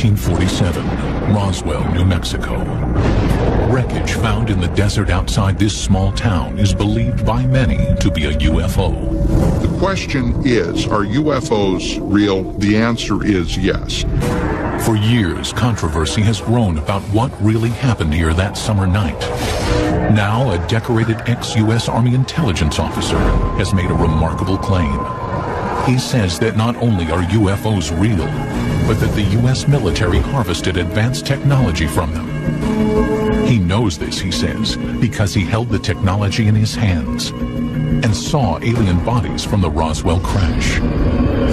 1947, Roswell, New Mexico. Wreckage found in the desert outside this small town is believed by many to be a UFO. The question is, are UFOs real? The answer is yes. For years, controversy has grown about what really happened here that summer night. Now, a decorated ex-U.S. Army intelligence officer has made a remarkable claim. He says that not only are UFOs real, but that the U.S. military harvested advanced technology from them. He knows this, he says, because he held the technology in his hands and saw alien bodies from the Roswell crash.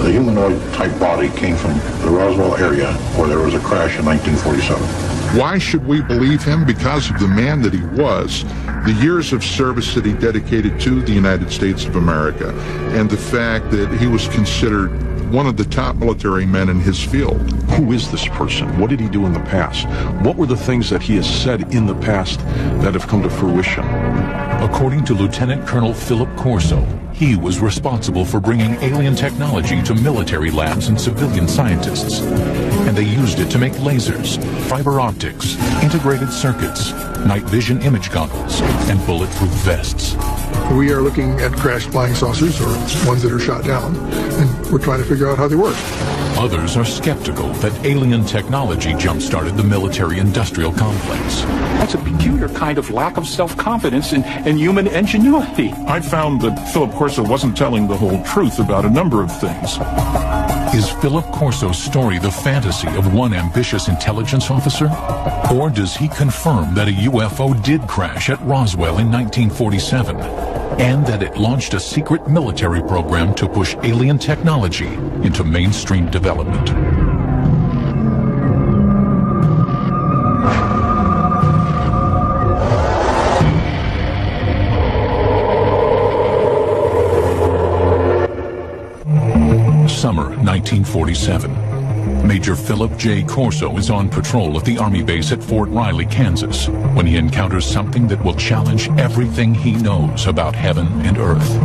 The humanoid-type body came from the Roswell area where there was a crash in 1947. Why should we believe him? Because of the man that he was, the years of service that he dedicated to the United States of America, and the fact that he was considered one of the top military men in his field. Who is this person? What did he do in the past? What were the things that he has said in the past that have come to fruition? According to Lieutenant Colonel Philip Corso, he was responsible for bringing alien technology to military labs and civilian scientists. And they used it to make lasers, fiber optics, integrated circuits, night vision image goggles, and bulletproof vests. We are looking at crashed flying saucers, or ones that are shot down, and we're trying to figure out how they work. Others are skeptical that alien technology jump-started the military-industrial complex. That's a peculiar kind of lack of self-confidence in human ingenuity. I found that Philip Corso wasn't telling the whole truth about a number of things. Is Philip Corso's story the fantasy of one ambitious intelligence officer? Or does he confirm that a UFO did crash at Roswell in 1947, and that it launched a secret military program to push alien technology into mainstream development? Summer 1947. Major Philip J. Corso is on patrol at the Army base at Fort Riley, Kansas, when he encounters something that will challenge everything he knows about heaven and earth.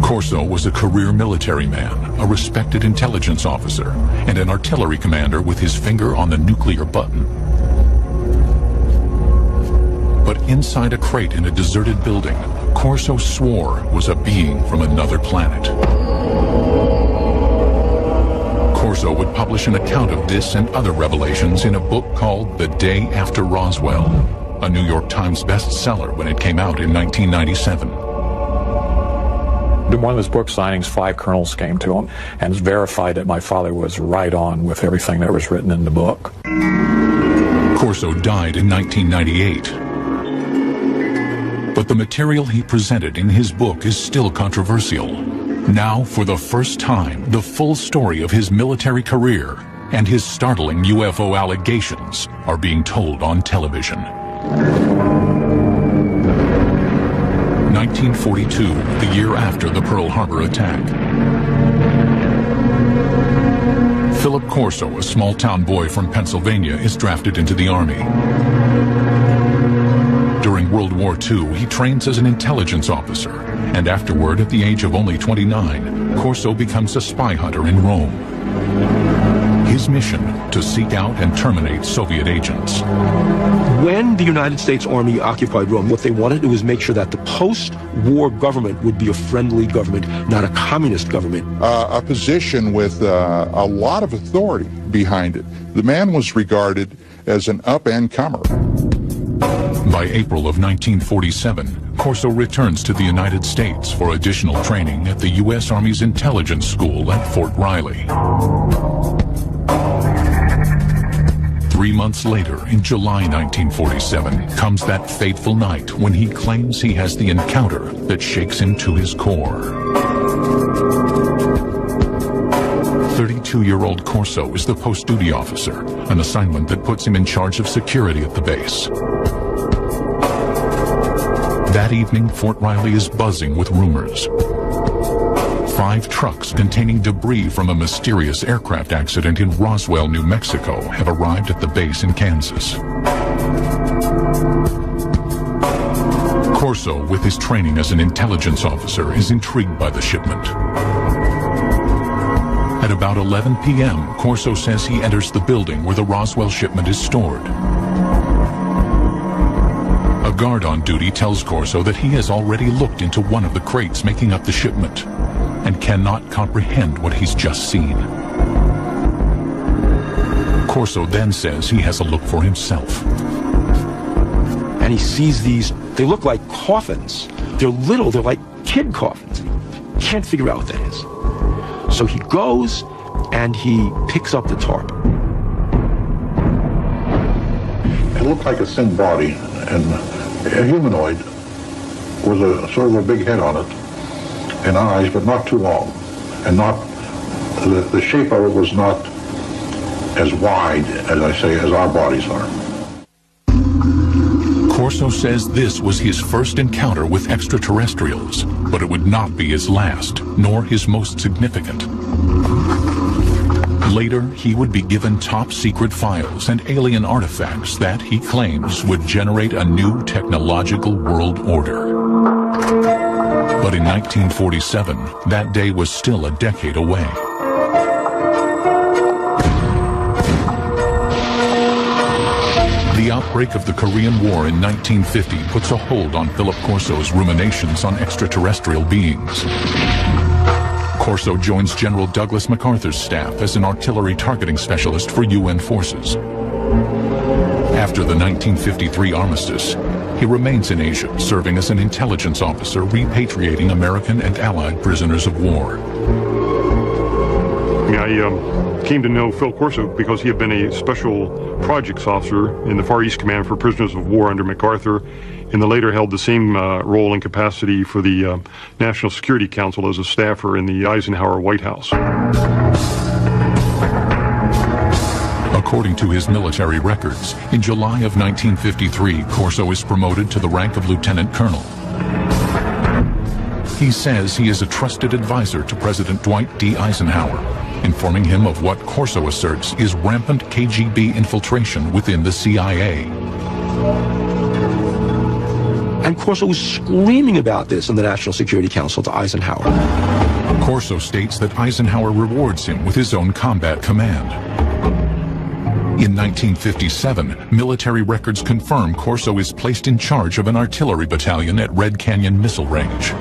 Corso was a career military man, a respected intelligence officer, and an artillery commander with his finger on the nuclear button. But inside a crate in a deserted building, Corso swore was a being from another planet. Corso would publish an account of this and other revelations in a book called The Day After Roswell, a New York Times bestseller when it came out in 1997. In one of his book signings, 5 colonels came to him and verified that my father was right on with everything that was written in the book. Corso died in 1998. But the material he presented in his book is still controversial. Now, for the first time, the full story of his military career and his startling UFO allegations are being told on television. 1942, the year after the Pearl Harbor attack. Philip Corso, a small-town boy from Pennsylvania, is drafted into the Army. During World War II, he trains as an intelligence officer, and afterward, at the age of only 29, Corso becomes a spy hunter in Rome. His mission, to seek out and terminate Soviet agents. When the United States Army occupied Rome, what they wanted to was make sure that the post-war government would be a friendly government, not a communist government. A position with a lot of authority behind it. The man was regarded as an up-and-comer. By April of 1947, Corso returns to the United States for additional training at the U.S. Army's intelligence school at Fort Riley. 3 months later, in July 1947, comes that fateful night when he claims he has the encounter that shakes him to his core. 32-year-old Corso is the post-duty officer, an assignment that puts him in charge of security at the base. That evening, Fort Riley is buzzing with rumors. 5 trucks containing debris from a mysterious aircraft accident in Roswell, New Mexico, have arrived at the base in Kansas. Corso, with his training as an intelligence officer, is intrigued by the shipment. At about 11 p.m., Corso says he enters the building where the Roswell shipment is stored. A guard on duty tells Corso that he has already looked into one of the crates making up the shipment and cannot comprehend what he's just seen. Corso then says he has a look for himself. And he sees these, they look like coffins. They're little, they're like kid coffins. Can't figure out what that is. So he goes and he picks up the tarp. It looked like a thin body, and a humanoid with a sort of a big head on it and eyes, but not too long, and not the shape of it was not as wide, as I say, as our bodies are. Corso says this was his first encounter with extraterrestrials, but it would not be his last, nor his most significant. Later, he would be given top-secret files and alien artifacts that, he claims, would generate a new technological world order. But in 1947, that day was still a decade away. The outbreak of the Korean War in 1950 puts a hold on Philip Corso's ruminations on extraterrestrial beings. Corso joins General Douglas MacArthur's staff as an artillery targeting specialist for UN forces. After the 1953 armistice, he remains in Asia, serving as an intelligence officer repatriating American and Allied prisoners of war. I came to know Phil Corso because he had been a special projects officer in the Far East Command for Prisoners of War under MacArthur, and then later held the same role and capacity for the National Security Council as a staffer in the Eisenhower White House. According to his military records, in July of 1953, Corso is promoted to the rank of lieutenant colonel. He says he is a trusted advisor to President Dwight D. Eisenhower, informing him of what Corso asserts is rampant KGB infiltration within the CIA. And Corso was screaming about this in the National Security Council to Eisenhower. Corso states that Eisenhower rewards him with his own combat command. In 1957, military records confirm Corso is placed in charge of an artillery battalion at Red Canyon Missile Range.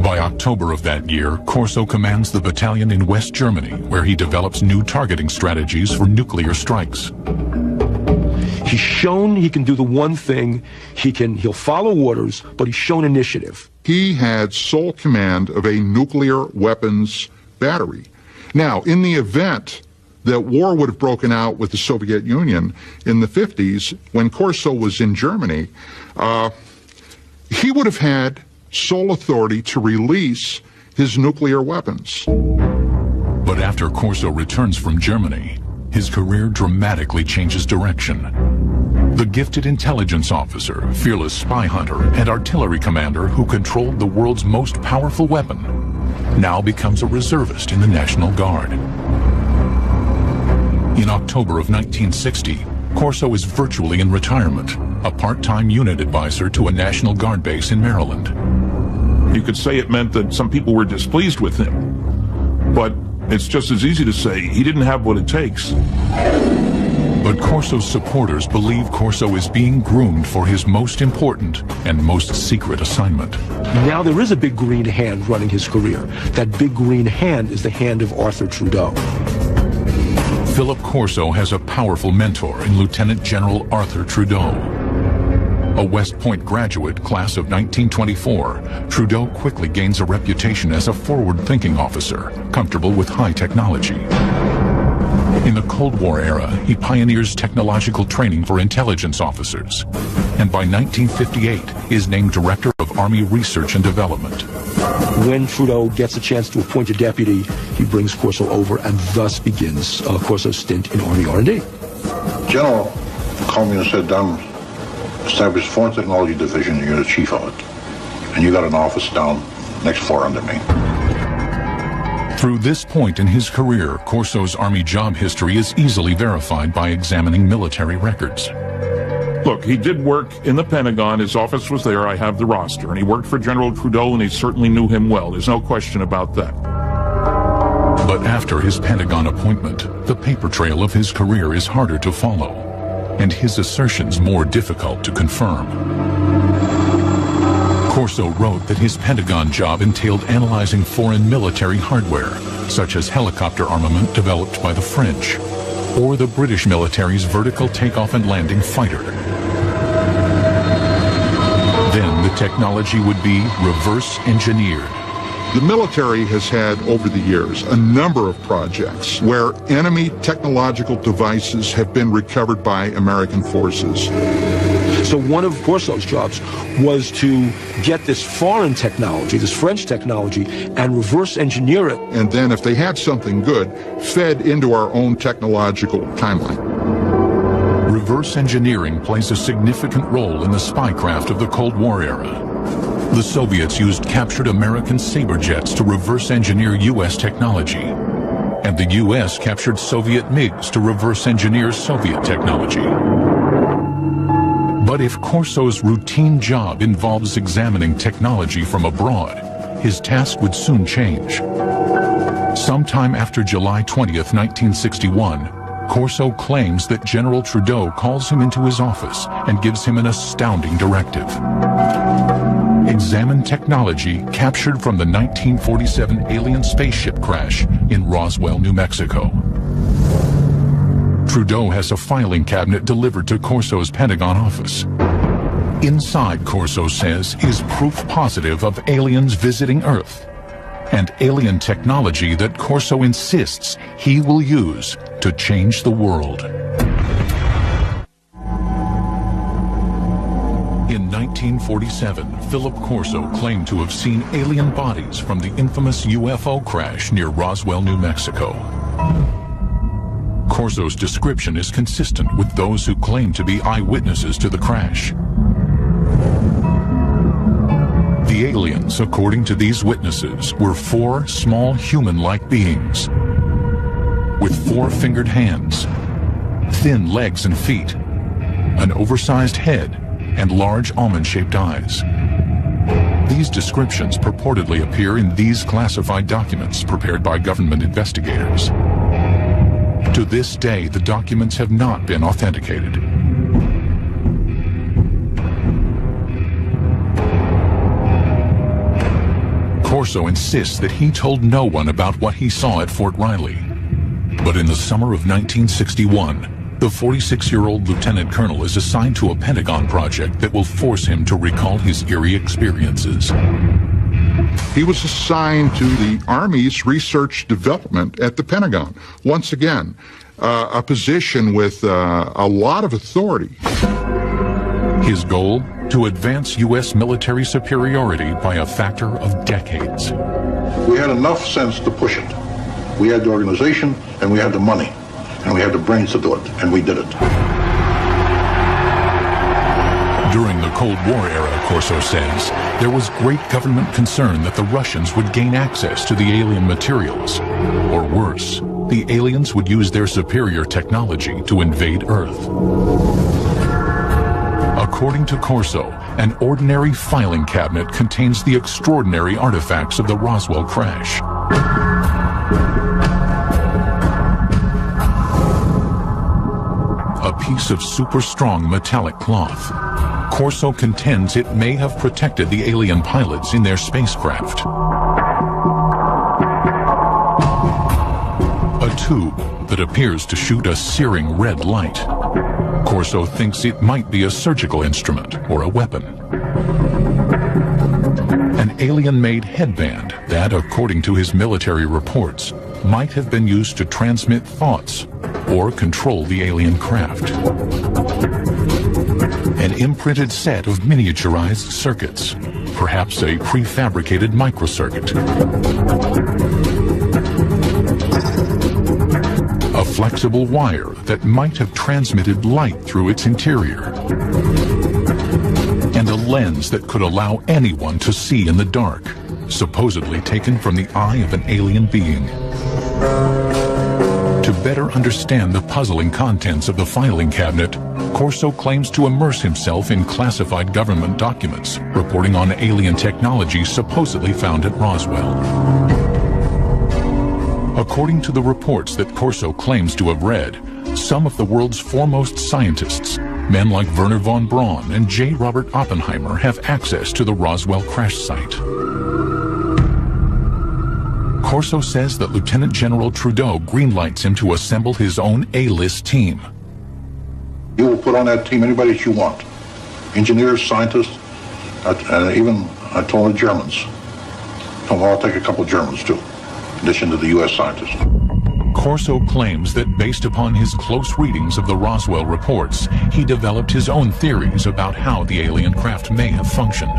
By October of that year, Corso commands the battalion in West Germany, where he develops new targeting strategies for nuclear strikes. He's shown he can do the one thing, he'll follow orders, but he's shown initiative. He had sole command of a nuclear weapons battery. Now, in the event that war would have broken out with the Soviet Union in the 50s, when Corso was in Germany, he would have had sole authority to release his nuclear weapons. But after Corso returns from Germany, his career dramatically changes direction. The gifted intelligence officer, fearless spy hunter, and artillery commander who controlled the world's most powerful weapon now becomes a reservist in the National Guard. In October of 1960, Corso is virtually in retirement, a part-time unit advisor to a National Guard base in Maryland. You could say it meant that some people were displeased with him, but it's just as easy to say he didn't have what it takes. But Corso's supporters believe Corso is being groomed for his most important and most secret assignment. Now there is a big green hand running his career. That big green hand is the hand of Arthur Trudeau. Philip Corso has a powerful mentor in Lieutenant General Arthur Trudeau. A West Point graduate, class of 1924, Trudeau quickly gains a reputation as a forward-thinking officer, comfortable with high technology. In the Cold War era, he pioneers technological training for intelligence officers, and by 1958 is named Director of Army Research and Development. When Trudeau gets a chance to appoint a deputy, he brings Corso over, and thus begins Corso's stint in Army R&D. General called me and said, "Don, established Foreign Technology Division, you're the chief of it. And you got an office down next floor under me." Through this point in his career, Corso's Army job history is easily verified by examining military records. Look, he did work in the Pentagon. His office was there. I have the roster. And he worked for General Trudeau, and he certainly knew him well. There's no question about that. But after his Pentagon appointment, the paper trail of his career is harder to follow, and his assertions more difficult to confirm. Corso wrote that his Pentagon job entailed analyzing foreign military hardware, such as helicopter armament developed by the French, or the British military's vertical takeoff and landing fighter. Then the technology would be reverse engineered. The military has had, over the years, a number of projects where enemy technological devices have been recovered by American forces. So one of Corso's jobs was to get this foreign technology, this French technology, and reverse engineer it. And then if they had something good, fed into our own technological timeline. Reverse engineering plays a significant role in the spycraft of the Cold War era. The Soviets used captured American Sabre jets to reverse engineer U.S. technology, and the U.S. captured Soviet MiGs to reverse engineer Soviet technology. But if Corso's routine job involves examining technology from abroad, his task would soon change. Sometime after July 20th, 1961, Corso claims that General Trudeau calls him into his office and gives him an astounding directive. Examine technology captured from the 1947 alien spaceship crash in Roswell, New Mexico. Trudeau has a filing cabinet delivered to Corso's Pentagon office. Inside, Corso says, is proof positive of aliens visiting Earth and alien technology that Corso insists he will use to change the world. In 1947, Philip Corso claimed to have seen alien bodies from the infamous UFO crash near Roswell, New Mexico. Corso's description is consistent with those who claim to be eyewitnesses to the crash. The aliens, according to these witnesses, were 4 small human-like beings with 4-fingered hands, thin legs and feet, an oversized head, and large almond-shaped eyes. These descriptions purportedly appear in these classified documents prepared by government investigators. To this day, the documents have not been authenticated. Corso insists that he told no one about what he saw at Fort Riley. But in the summer of 1961, the 46-year-old lieutenant colonel is assigned to a Pentagon project that will force him to recall his eerie experiences. He was assigned to the Army's research development at the Pentagon. Once again, a position with a lot of authority. His goal? To advance U.S. military superiority by a factor of decades. We had enough sense to push it. We had the organization, and we had the money, and we had the brains to do it, and we did it. During the Cold War era, Corso says, there was great government concern that the Russians would gain access to the alien materials. Or worse, the aliens would use their superior technology to invade Earth. According to Corso, an ordinary filing cabinet contains the extraordinary artifacts of the Roswell crash. A piece of super strong metallic cloth. Corso contends it may have protected the alien pilots in their spacecraft. A tube that appears to shoot a searing red light. Corso thinks it might be a surgical instrument or a weapon. An alien-made headband that, according to his military reports, might have been used to transmit thoughts or control the alien craft. An imprinted set of miniaturized circuits, perhaps a prefabricated microcircuit. A flexible wire that might have transmitted light through its interior. And a lens that could allow anyone to see in the dark, supposedly taken from the eye of an alien being. To better understand the puzzling contents of the filing cabinet, Corso claims to immerse himself in classified government documents reporting on alien technology supposedly found at Roswell. According to the reports that Corso claims to have read, some of the world's foremost scientists, men like Wernher von Braun and J. Robert Oppenheimer, have access to the Roswell crash site. Corso says that Lieutenant General Trudeau greenlights him to assemble his own A-list team. You will put on that team anybody that you want. Engineers, scientists, and even, I told the Germans. I'll take a couple of Germans too, in addition to the U.S. scientists. Corso claims that based upon his close readings of the Roswell reports, he developed his own theories about how the alien craft may have functioned.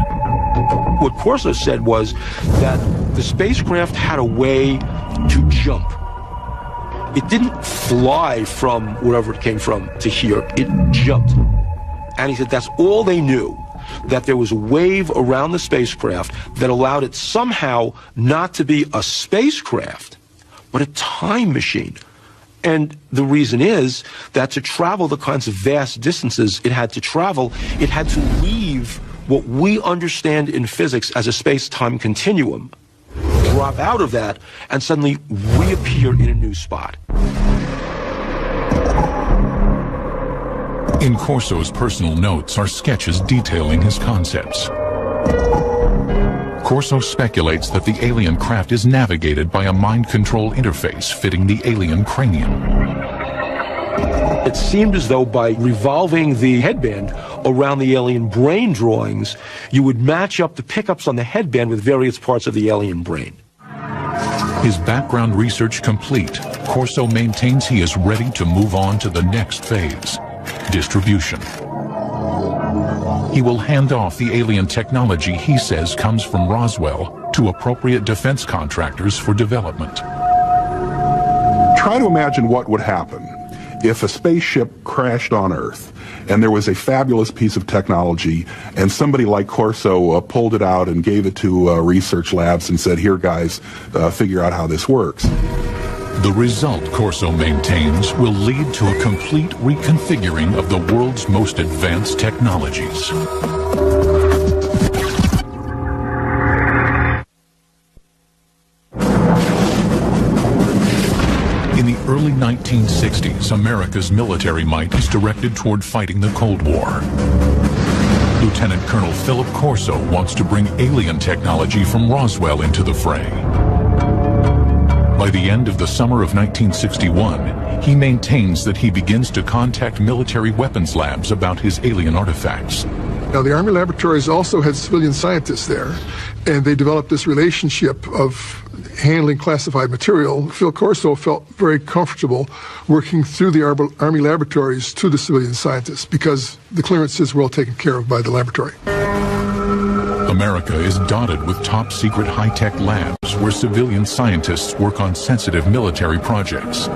What Corso said was that the spacecraft had a way to jump. It didn't fly from wherever it came from to here. It jumped. And he said that's all they knew, that there was a wave around the spacecraft that allowed it somehow not to be a spacecraft, but a time machine. And the reason is that to travel the kinds of vast distances it had to travel, it had to leave what we understand in physics as a space-time continuum, drop out of that, and suddenly reappear in a new spot. In Corso's personal notes are sketches detailing his concepts. Corso speculates that the alien craft is navigated by a mind control interface fitting the alien cranium. It seemed as though by revolving the headband around the alien brain drawings, you would match up the pickups on the headband with various parts of the alien brain. His background research complete, Corso maintains he is ready to move on to the next phase, distribution. He will hand off the alien technology he says comes from Roswell to appropriate defense contractors for development. Try to imagine what would happen if a spaceship crashed on Earth and there was a fabulous piece of technology and somebody like Corso pulled it out and gave it to research labs and said, here guys, figure out how this works. The result, Corso maintains, will lead to a complete reconfiguring of the world's most advanced technologies. In the early 1960s, America's military might is directed toward fighting the Cold War. Lieutenant Colonel Philip Corso wants to bring alien technology from Roswell into the fray. By the end of the summer of 1961, he maintains that he begins to contact military weapons labs about his alien artifacts. Now, the Army laboratories also had civilian scientists there, and they developed this relationship of handling classified material. Phil Corso felt very comfortable working through the Army laboratories to the civilian scientists because the clearances were all taken care of by the laboratory. America is dotted with top-secret high-tech labs where civilian scientists work on sensitive military projects.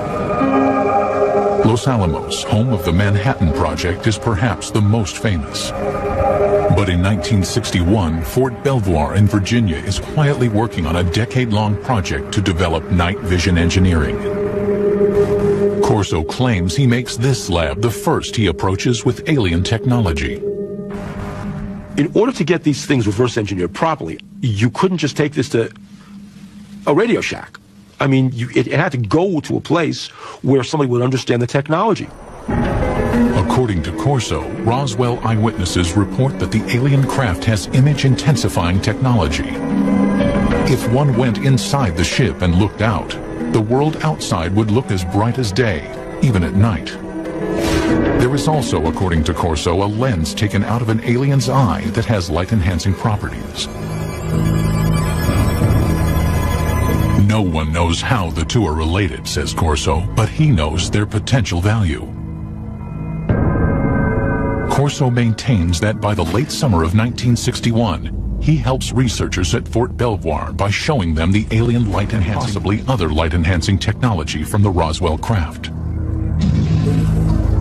Los Alamos, home of the Manhattan Project, is perhaps the most famous. But in 1961, Fort Belvoir in Virginia is quietly working on a decade-long project to develop night vision engineering. Corso claims he makes this lab the first he approaches with alien technology. In order to get these things reverse engineered properly, you couldn't just take this to a Radio Shack. I mean, it had to go to a place where somebody would understand the technology. According to Corso, Roswell eyewitnesses report that the alien craft has image-intensifying technology. If one went inside the ship and looked out, the world outside would look as bright as day, even at night. There is also, according to Corso, a lens taken out of an alien's eye that has light-enhancing properties. No one knows how the two are related, says Corso, but he knows their potential value. Corso maintains that by the late summer of 1961, he helps researchers at Fort Belvoir by showing them the alien light-enhancing, possibly other light-enhancing technology from the Roswell craft.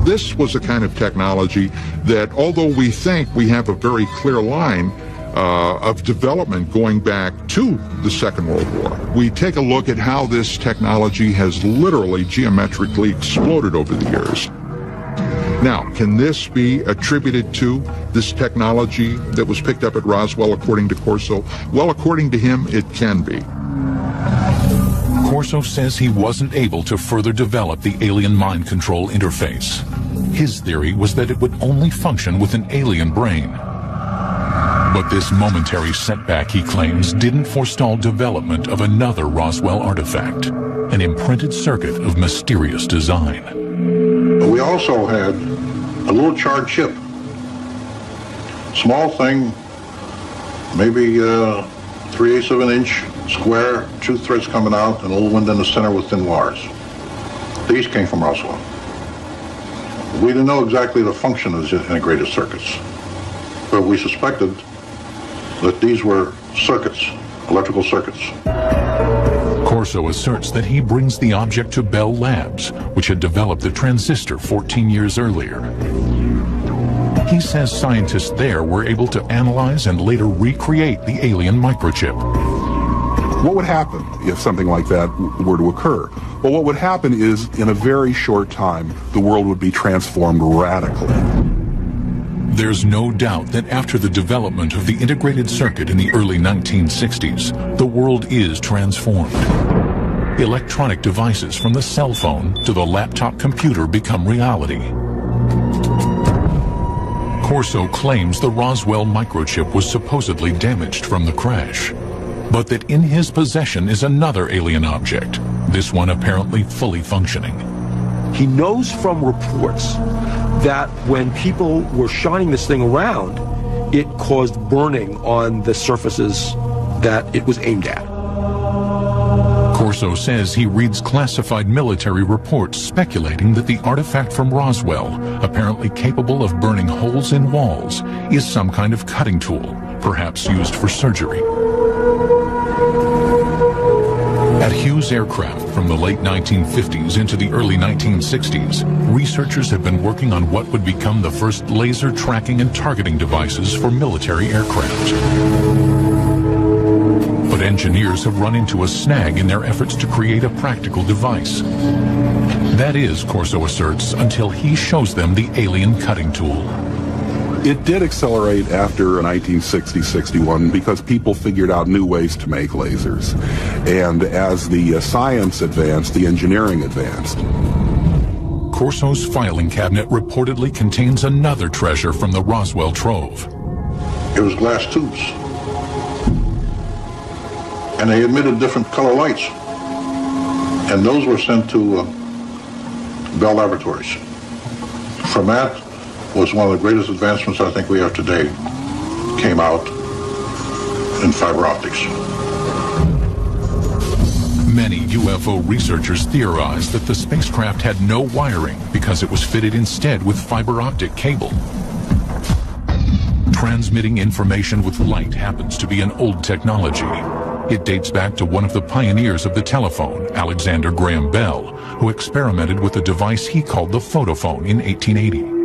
This was a kind of technology that, although we think we have a very clear line of development going back to the Second World War, we take a look at how this technology has literally geometrically exploded over the years. Now, can this be attributed to this technology that was picked up at Roswell, according to Corso? Well, according to him, it can be. Corso says he wasn't able to further develop the alien mind control interface. His theory was that it would only function with an alien brain. But this momentary setback, he claims, didn't forestall development of another Roswell artifact, an imprinted circuit of mysterious design. We also had a little charred chip. Small thing, maybe 3/8 of an inch, square, 2 threads coming out, and a little wind in the center with thin wires. These came from Roswell. We didn't know exactly the function of these integrated circuits, but we suspected that these were circuits, electrical circuits. Corso asserts that he brings the object to Bell Labs, which had developed the transistor 14 years earlier. He says scientists there were able to analyze and later recreate the alien microchip. What would happen if something like that were to occur? Well, what would happen is, in a very short time, the world would be transformed radically. There's no doubt that after the development of the integrated circuit in the early 1960s, the world is transformed. Electronic devices from the cell phone to the laptop computer become reality. Corso claims the Roswell microchip was supposedly damaged from the crash, but that in his possession is another alien object, this one apparently fully functioning. He knows from reports that when people were shining this thing around, it caused burning on the surfaces that it was aimed at. Corso says he reads classified military reports speculating that the artifact from Roswell, apparently capable of burning holes in walls, is some kind of cutting tool, perhaps used for surgery. At Hughes Aircraft from the late 1950s into the early 1960s, researchers have been working on what would become the first laser tracking and targeting devices for military aircraft. But engineers have run into a snag in their efforts to create a practical device. That is, Corso asserts, until he shows them the alien cutting tool. It did accelerate after 1960-61 because people figured out new ways to make lasers. And as the science advanced, the engineering advanced. Corso's filing cabinet reportedly contains another treasure from the Roswell trove. It was glass tubes. And they emitted different color lights. And those were sent to Bell Laboratories. From that was one of the greatest advancements I think we have today, came out in fiber optics. Many UFO researchers theorize that the spacecraft had no wiring because it was fitted instead with fiber optic cable. Transmitting information with light happens to be an old technology. It dates back to one of the pioneers of the telephone, Alexander Graham Bell, who experimented with a device he called the photophone in 1880.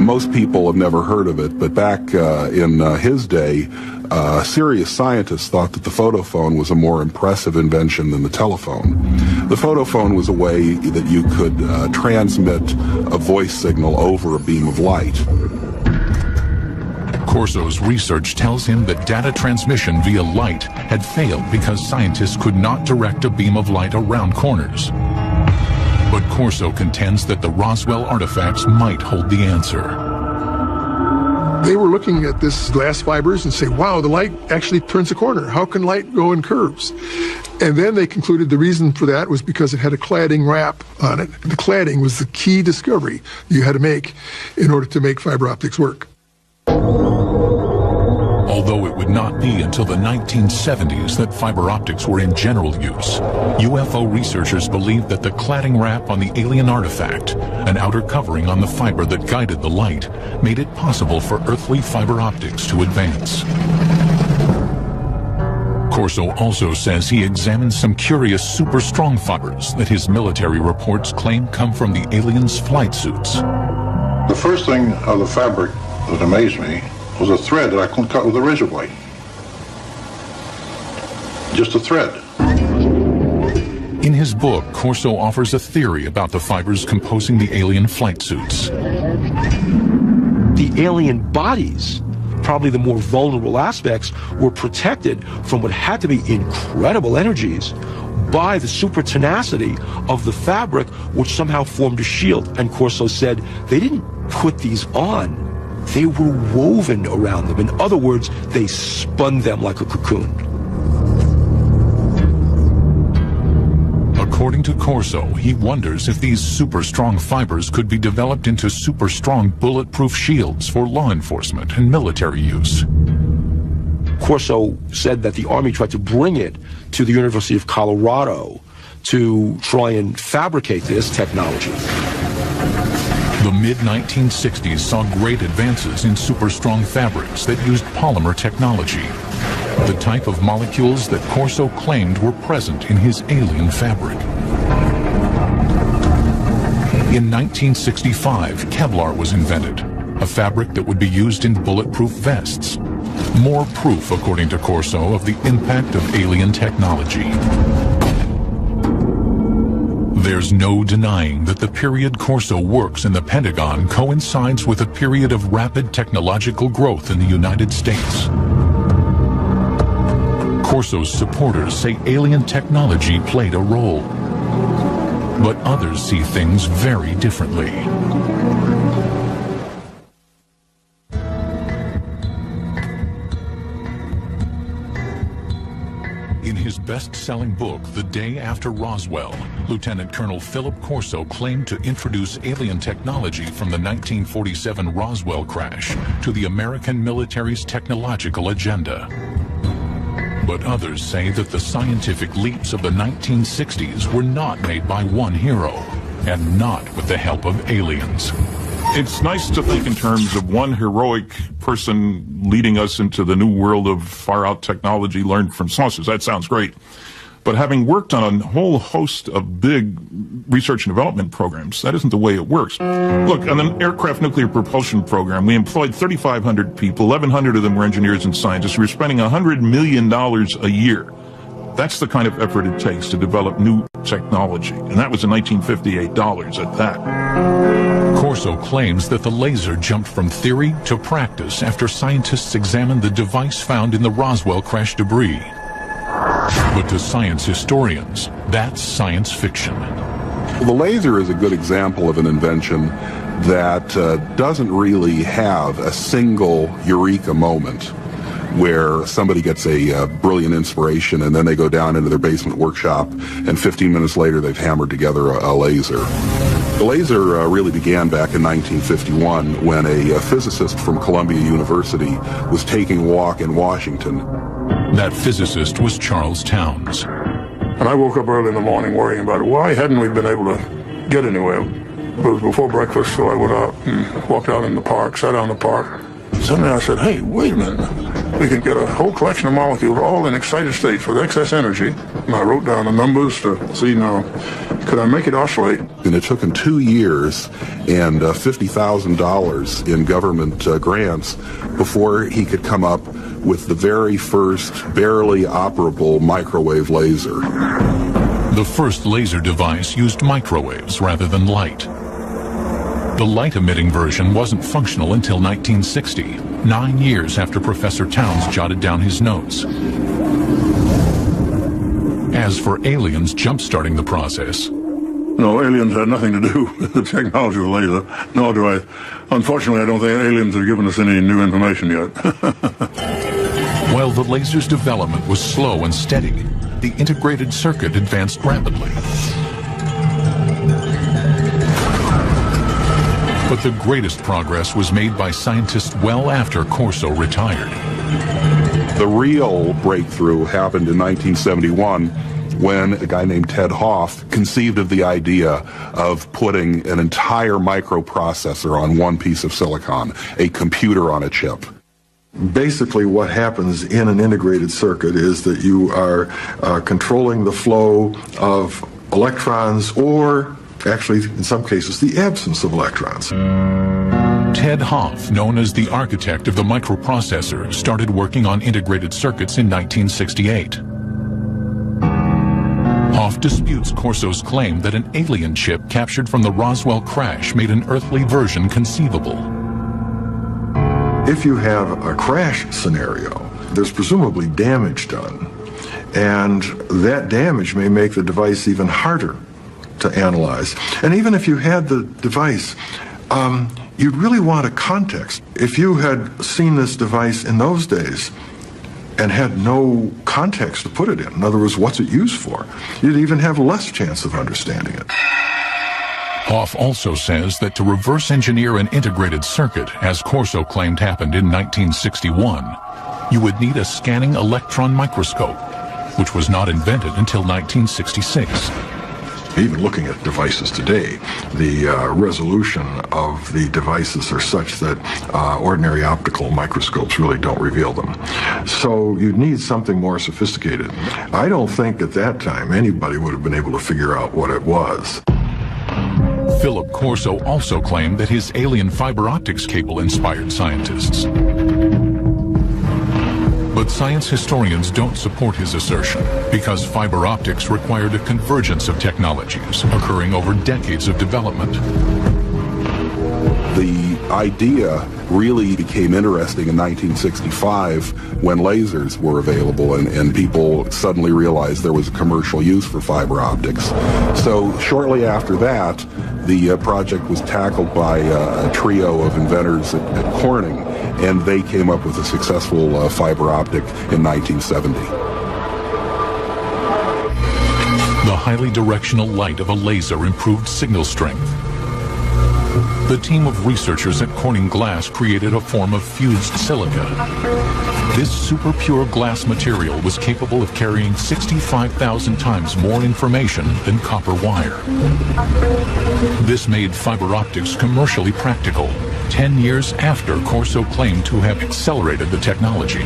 Most people have never heard of it, but back in his day, serious scientists thought that the photophone was a more impressive invention than the telephone. The photophone was a way that you could transmit a voice signal over a beam of light. Corso's research tells him that data transmission via light had failed because scientists could not direct a beam of light around corners. But Corso contends that the Roswell artifacts might hold the answer. They were looking at this glass fibers and say, wow, the light actually turns a corner. How can light go in curves? And then they concluded the reason for that was because it had a cladding wrap on it. The cladding was the key discovery you had to make in order to make fiber optics work. Although it would not be until the 1970s that fiber optics were in general use, UFO researchers believed that the cladding wrap on the alien artifact, an outer covering on the fiber that guided the light, made it possible for earthly fiber optics to advance. Corso also says he examined some curious super strong fibers that his military reports claim come from the aliens' flight suits. The first thing of the fabric that amazed me was a thread that I couldn't cut with a razor blade. Just a thread. In his book, Corso offers a theory about the fibers composing the alien flight suits. The alien bodies, probably the more vulnerable aspects, were protected from what had to be incredible energies by the super tenacity of the fabric, which somehow formed a shield. And Corso said they didn't put these on, they were woven around them. In other words, they spun them like a cocoon. According to Corso, he wonders if these super strong fibers could be developed into super strong bulletproof shields for law enforcement and military use. Corso said that the Army tried to bring it to the University of Colorado to try and fabricate this technology. The mid-1960s saw great advances in super strong fabrics that used polymer technology, the type of molecules that Corso claimed were present in his alien fabric. In 1965, Kevlar was invented, a fabric that would be used in bulletproof vests. More proof, according to Corso, of the impact of alien technology. There's no denying that the period Corso works in the Pentagon coincides with a period of rapid technological growth in the United States. Corso's supporters say alien technology played a role, but others see things very differently. In his best-selling book, The Day After Roswell, Lieutenant Colonel Philip Corso claimed to introduce alien technology from the 1947 Roswell crash to the American military's technological agenda. But others say that the scientific leaps of the 1960s were not made by one hero, and not with the help of aliens. It's nice to think in terms of one heroic person leading us into the new world of far-out technology learned from saucers. That sounds great. But having worked on a whole host of big research and development programs, that isn't the way it works. Look, on the aircraft nuclear propulsion program, we employed 3,500 people. 1,100 of them were engineers and scientists. We were spending $100 million a year. That's the kind of effort it takes to develop new technology. And that was in 1958 dollars at that. Corso claims that the laser jumped from theory to practice after scientists examined the device found in the Roswell crash debris. But to science historians, that's science fiction. Well, the laser is a good example of an invention that doesn't really have a single eureka moment where somebody gets a brilliant inspiration and then they go down into their basement workshop and 15 minutes later they've hammered together a laser. The laser really began back in 1951 when a physicist from Columbia University was taking a walk in Washington. That physicist was Charles Towns. And I woke up early in the morning worrying about it. Why hadn't we been able to get anywhere? It was before breakfast, so I went out and walked out in the park, sat down in the park. Suddenly I said, hey, wait a minute. We can get a whole collection of molecules all in excited states with excess energy. And I wrote down the numbers to see now, could I make it oscillate? And it took him 2 years and $50,000 in government grants before he could come up with the very first barely operable microwave laser. The first laser device used microwaves rather than light. The light-emitting version wasn't functional until 1960, 9 years after Professor Towns jotted down his notes. As for aliens jump-starting the process, No, aliens had nothing to do with the technology of the laser, nor do I. Unfortunately, I don't think aliens have given us any new information yet. while the laser's development was slow and steady, the integrated circuit advanced rapidly. But the greatest progress was made by scientists well after Corso retired. The real breakthrough happened in 1971 when a guy named Ted Hoff conceived of the idea of putting an entire microprocessor on one piece of silicon, a computer on a chip. Basically what happens in an integrated circuit is that you are controlling the flow of electrons, or actually in some cases the absence of electrons. Ted Hoff, known as the architect of the microprocessor, started working on integrated circuits in 1968. Hoff disputes Corso's claim that an alien ship captured from the Roswell crash made an earthly version conceivable. If you have a crash scenario, there's presumably damage done, and that damage may make the device even harder to analyze. And even if you had the device, you'd really want a context. If you had seen this device in those days and had no context to put it in other words, what's it used for, you'd even have less chance of understanding it. Hoff also says that to reverse engineer an integrated circuit, as Corso claimed happened in 1961, you would need a scanning electron microscope, which was not invented until 1966. Even looking at devices today, the resolution of the devices are such that ordinary optical microscopes really don't reveal them. So you'd need something more sophisticated. I don't think at that time anybody would have been able to figure out what it was. Philip Corso also claimed that his alien fiber optics cable inspired scientists. But science historians don't support his assertion because fiber optics required a convergence of technologies occurring over decades of development. The idea really became interesting in 1965 when lasers were available and people suddenly realized there was a commercial use for fiber optics. So shortly after that, the project was tackled by a trio of inventors at Corning, and they came up with a successful fiber optic in 1970. The highly directional light of a laser improved signal strength. The team of researchers at Corning Glass created a form of fused silica. This super pure glass material was capable of carrying 65,000 times more information than copper wire. This made fiber optics commercially practical 10 years after Corso claimed to have accelerated the technology.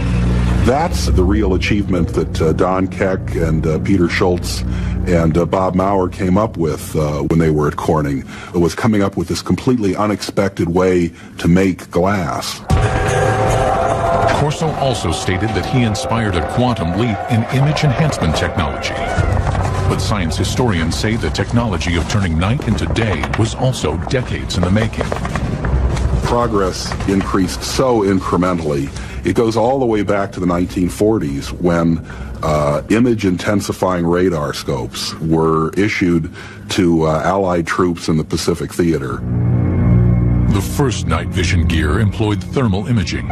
That's the real achievement that Don Keck and Peter Schultz and Bob Maurer came up with when they were at Corning. It was coming up with this completely unexpected way to make glass. Corso also stated that he inspired a quantum leap in image enhancement technology. But science historians say the technology of turning night into day was also decades in the making. Progress increased so incrementally. It goes all the way back to the 1940s when image intensifying radar scopes were issued to Allied troops in the Pacific Theater. The first night vision gear employed thermal imaging.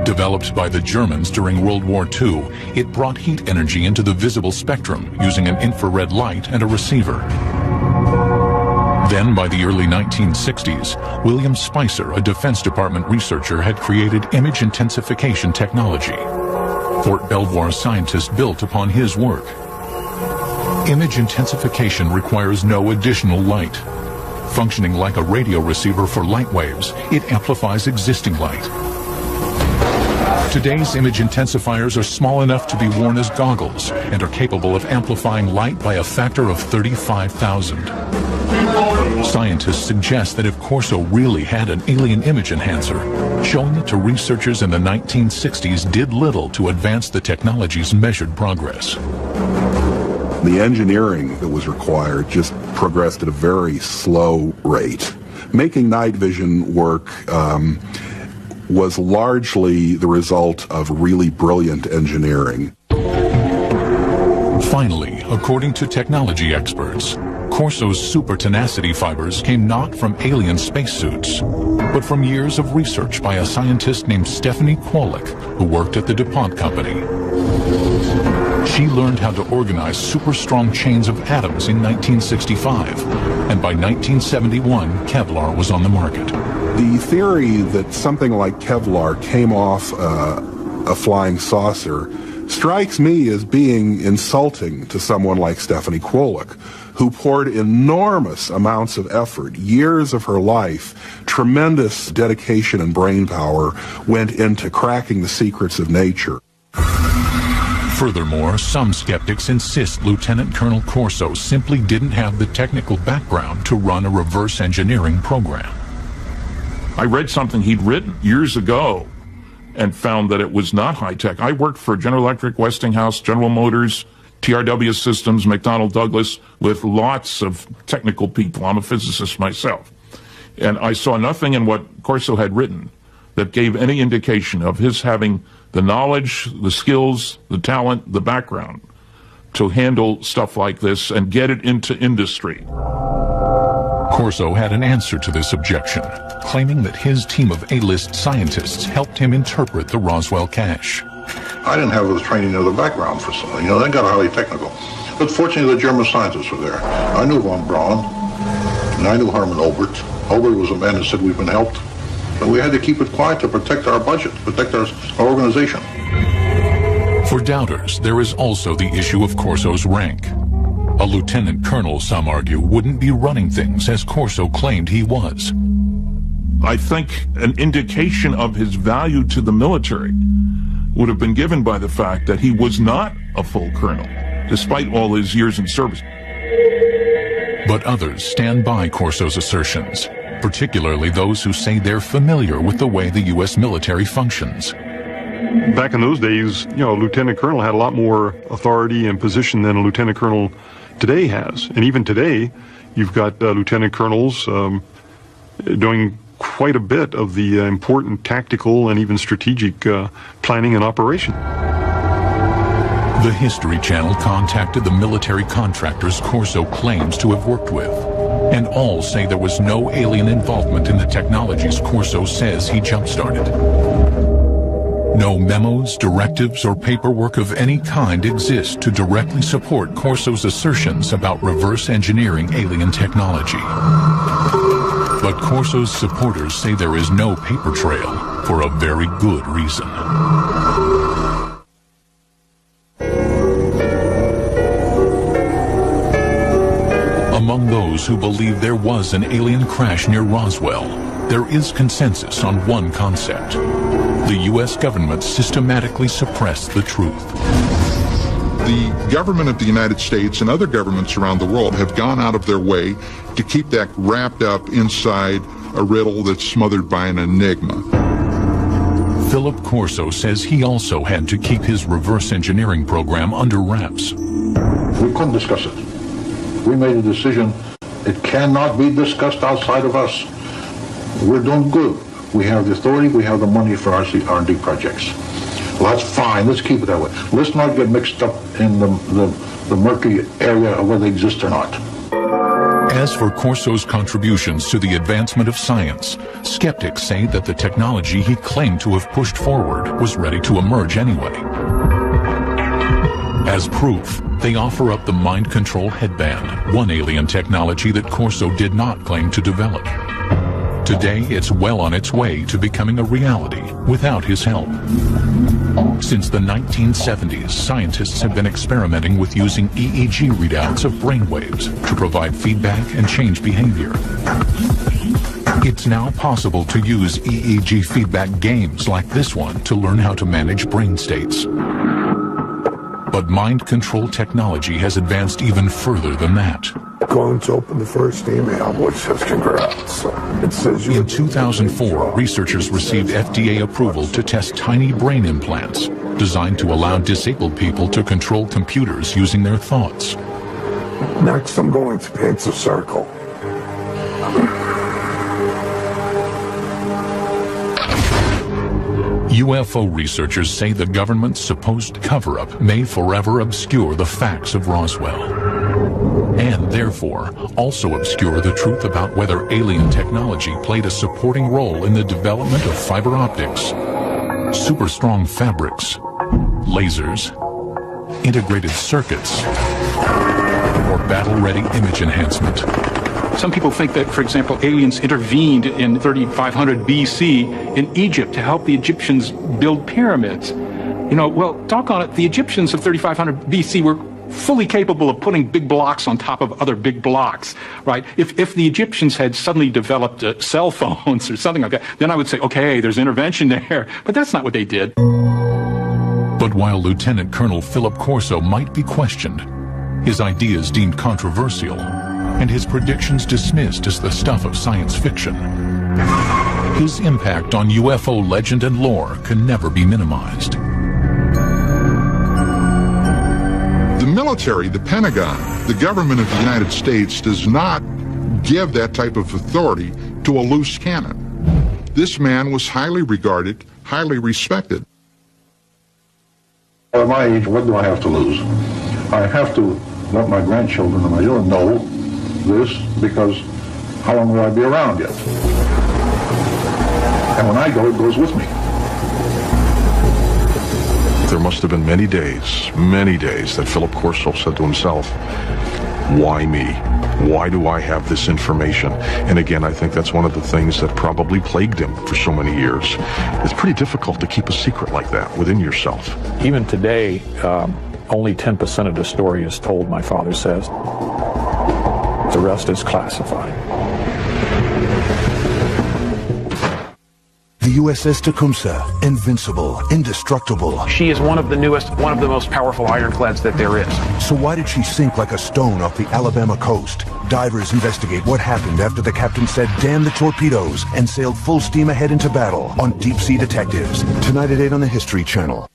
Developed by the Germans during World War II, it brought heat energy into the visible spectrum using an infrared light and a receiver. Then, by the early 1960s, William Spicer, a Defense Department researcher, had created image intensification technology. Fort Belvoir scientists built upon his work. Image intensification requires no additional light. Functioning like a radio receiver for light waves, it amplifies existing light. Today's image intensifiers are small enough to be worn as goggles and are capable of amplifying light by a factor of 35,000. Scientists suggest that if Corso really had an alien image enhancer, showing it to researchers in the 1960s did little to advance the technology's measured progress. The engineering that was required just progressed at a very slow rate. Making night vision work was largely the result of really brilliant engineering. Finally, according to technology experts, Corso's super tenacity fibers came not from alien spacesuits, but from years of research by a scientist named Stephanie Kwolek, who worked at the DuPont Company. She learned how to organize super strong chains of atoms in 1965, and by 1971, Kevlar was on the market. The theory that something like Kevlar came off a flying saucer strikes me as being insulting to someone like Stephanie Kwolek, who poured enormous amounts of effort, years of her life, tremendous dedication and brain power went into cracking the secrets of nature. Furthermore, some skeptics insist Lieutenant Colonel Corso simply didn't have the technical background to run a reverse engineering program. I read something he'd written years ago and found that it was not high-tech. I worked for General Electric, Westinghouse, General Motors, TRW Systems, McDonnell Douglas, with lots of technical people. I'm a physicist myself. And I saw nothing in what Corso had written that gave any indication of his having the knowledge, the skills, the talent, the background to handle stuff like this and get it into industry. Corso had an answer to this objection, claiming that his team of A-list scientists helped him interpret the Roswell cache. I didn't have the training or the background for something. You know, they got highly technical. But fortunately, the German scientists were there. I knew von Braun, and I knew Hermann Obert. Obert was a man who said we've been helped. But we had to keep it quiet to protect our budget, protect our organization. For doubters, there is also the issue of Corso's rank. A lieutenant colonel, some argue, wouldn't be running things as Corso claimed he was. I think an indication of his value to the military would have been given by the fact that he was not a full colonel, despite all his years in service. But others stand by Corso's assertions, particularly those who say they're familiar with the way the U.S. military functions. Back in those days, you know, a lieutenant colonel had a lot more authority and position than a lieutenant colonel today has. And even today, you've got lieutenant colonels doing quite a bit of the important tactical and even strategic planning and operation. The History Channel contacted the military contractors Corso claims to have worked with, and all say there was no alien involvement in the technologies Corso says he jump-started. No memos, directives, or paperwork of any kind exist to directly support Corso's assertions about reverse engineering alien technology. But Corso's supporters say there is no paper trail for a very good reason. Among those who believe there was an alien crash near Roswell, there is consensus on one concept. The U.S. government systematically suppressed the truth. The government of the United States and other governments around the world have gone out of their way to keep that wrapped up inside a riddle that's smothered by an enigma. Philip Corso says he also had to keep his reverse engineering program under wraps. We couldn't discuss it. We made a decision. It cannot be discussed outside of us. We're doing good. We have the authority, we have the money for our R&D projects. Well, that's fine. Let's keep it that way. Let's not get mixed up in the murky area of whether they exist or not. As for Corso's contributions to the advancement of science, skeptics say that the technology he claimed to have pushed forward was ready to emerge anyway. As proof, they offer up the mind control headband, one alien technology that Corso did not claim to develop. Today, it's well on its way to becoming a reality without his help. Since the 1970s, scientists have been experimenting with using EEG readouts of brainwaves to provide feedback and change behavior. It's now possible to use EEG feedback games like this one to learn how to manage brain states. But mind control technology has advanced even further than that. Going to open the first email, which says congrats. It says in 2004, researchers received FDA approval to test tiny brain implants designed to allow disabled people to control computers using their thoughts. Next, I'm going to paint a circle. UFO researchers say the government's supposed cover-up may forever obscure the facts of Roswell, and therefore also obscure the truth about whether alien technology played a supporting role in the development of fiber optics, super strong fabrics, lasers, integrated circuits, or battle-ready image enhancement. Some people think that, for example, aliens intervened in 3500 BC in Egypt to help the Egyptians build pyramids. You know, well, doggone it, the Egyptians of 3500 BC were fully capable of putting big blocks on top of other big blocks, right? If the Egyptians had suddenly developed cell phones or something like that, then I would say, okay, there's intervention there. But that's not what they did. But while Lieutenant Colonel Philip Corso might be questioned, his ideas deemed controversial, and his predictions dismissed as the stuff of science fiction, his impact on UFO legend and lore can never be minimized. The military, the Pentagon, the government of the United States does not give that type of authority to a loose cannon. This man was highly regarded, highly respected. At my age, what do I have to lose? I have to let my grandchildren and my children know this, because how long will I be around yet? And when I go, it goes with me. There must have been many days that Philip Corso said to himself, why me? Why do I have this information? And again, I think that's one of the things that probably plagued him for so many years. It's pretty difficult to keep a secret like that within yourself. Even today, only 10% of the story is told, my father says. The rest is classified. The USS Tecumseh, invincible, indestructible. She is one of the newest, one of the most powerful ironclads that there is. So why did she sink like a stone off the Alabama coast? Divers investigate what happened after the captain said, damn the torpedoes, and sailed full steam ahead into battle on Deep Sea Detectives. Tonight at 8 on the History Channel.